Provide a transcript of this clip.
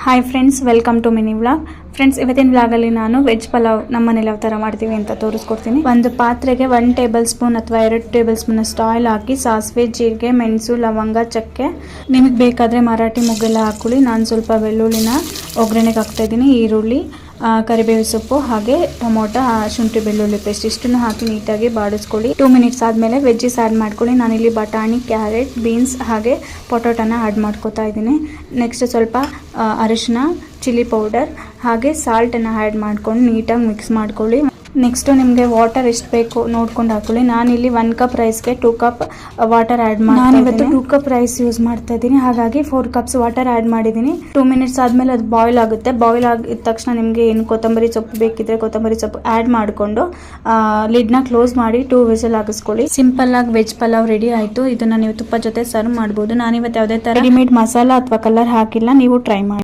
Hi friends, welcome to mini vlog. Friends, ಇವತ್ತಿನ ವ್ಲಾಗಲ್ಲಿ ನಾನು ವೆಜ್ ಪಲಾವ್ ನಮ್ಮ ಮನೇಲಿ ಯಾವ ಥರ ಮಾಡ್ತೀವಿ ಅಂತ ತೋರಿಸ್ಕೊಡ್ತೀನಿ. ಒಂದು ಪಾತ್ರೆಗೆ 1 ಟೇಬಲ್ ಸ್ಪೂನ್ ಅಥವಾ 2 ಟೇಬಲ್ ಸ್ಪೂನ್ ಅಷ್ಟು ಆಯಿಲ್ ಹಾಕಿ ಸಾಸಿವೆ, ಜೀರಿಗೆ, ಮೆಣಸು, ಲವಂಗ, ಚಕ್ಕೆ, ನಿಮಗೆ ಬೇಕಾದರೆ ಮರಾಠಿ ಮೊಗ್ಗೆಲ್ಲ ಹಾಕೊಳ್ಳಿ. ನಾನು ಸ್ವಲ್ಪ ಬೆಳ್ಳುಳ್ಳಿನ ಒಗ್ಗರಣೆಗೆ ಹಾಕ್ತಾ ಇದ್ದೀನಿ. ಈರುಳ್ಳಿ, ಕರಿಬೇವು ಸೊಪ್ಪು, ಹಾಗೆ ಟೊಮೊಟೊ, ಶುಂಠಿ ಬೆಳ್ಳುಳ್ಳಿ ಪೇಸ್ಟ್ ಇಷ್ಟನ್ನು ಹಾಕಿ ನೀಟಾಗಿ ಬಾಡಿಸ್ಕೊಳ್ಳಿ. 2 ಮಿನಿಟ್ಸ್ ಆದಮೇಲೆ ವೆಜ್ಜಸ್ ಆ್ಯಡ್ ಮಾಡ್ಕೊಳ್ಳಿ. ನಾನಿಲ್ಲಿ ಬಟಾಣಿ, ಕ್ಯಾರೆಟ್, ಬೀನ್ಸ್ ಹಾಗೆ ಪೊಟೊಟೊನ ಆ್ಯಡ್ ಮಾಡ್ಕೊತಾ ಇದ್ದೀನಿ. ನೆಕ್ಸ್ಟ್ ಸ್ವಲ್ಪ ಅರಿಶಿನ, ಚಿಲ್ಲಿ ಪೌಡರ್ ಹಾಗೆ ಸಾಲ್ಟನ್ನು ಆ್ಯಡ್ ಮಾಡ್ಕೊಂಡು ನೀಟಾಗಿ ಮಿಕ್ಸ್ ಮಾಡ್ಕೊಳ್ಳಿ. ನೆಕ್ಸ್ಟು ನಿಮಗೆ ವಾಟರ್ ಎಷ್ಟು ಬೇಕು ನೋಡ್ಕೊಂಡು ಹಾಕೊಳ್ಳಿ. ನಾನಿಲ್ಲಿ 1 ಕಪ್ ರೈಸ್ಗೆ 2 ಕಪ್ ವಾಟರ್ ಆ್ಯಡ್ ಮಾಡಿ, ನಾನಿವತ್ತು 2 ಕಪ್ ರೈಸ್ ಯೂಸ್ ಮಾಡ್ತಾ ಇದ್ದೀನಿ. ಹಾಗಾಗಿ 4 ಕಪ್ಸ್ ವಾಟರ್ ಆ್ಯಡ್ ಮಾಡಿದ್ದೀನಿ. 2 ಮಿನಿಟ್ಸ್ ಆದಮೇಲೆ ಅದು ಬಾಯ್ಲ್ ಆಗುತ್ತೆ. ಬಾಯ್ಲ್ ಆಗಿದ ತಕ್ಷಣ ನಿಮಗೆ ಏನು ಕೊತ್ತಂಬರಿ ಸೊಪ್ಪು ಬೇಕಿದ್ರೆ ಕೊತ್ತಂಬರಿ ಸೊಪ್ಪು ಆ್ಯಡ್ ಮಾಡಿಕೊಂಡು ಲಿಡ್ನ ಕ್ಲೋಸ್ ಮಾಡಿ 2 ವಿಸಿಲ್ ಹಾಕಿಸ್ಕೊಳ್ಳಿ. ಸಿಂಪಲ್ ಆಗಿ ವೆಜ್ ಪಲಾವ್ ರೆಡಿ ಆಯಿತು. ಇದನ್ನು ನೀವು ತುಪ್ಪ ಜೊತೆ ಸರ್ವ್ ಮಾಡ್ಬೋದು. ನಾನಿವತ್ತು ಯಾವುದೇ ಥರ ರೆಡಿಮೇಡ್ ಮಸಾಲ ಅಥವಾ ಕಲರ್ ಹಾಕಿಲ್ಲ, ನೀವು ಟ್ರೈ ಮಾಡಿ.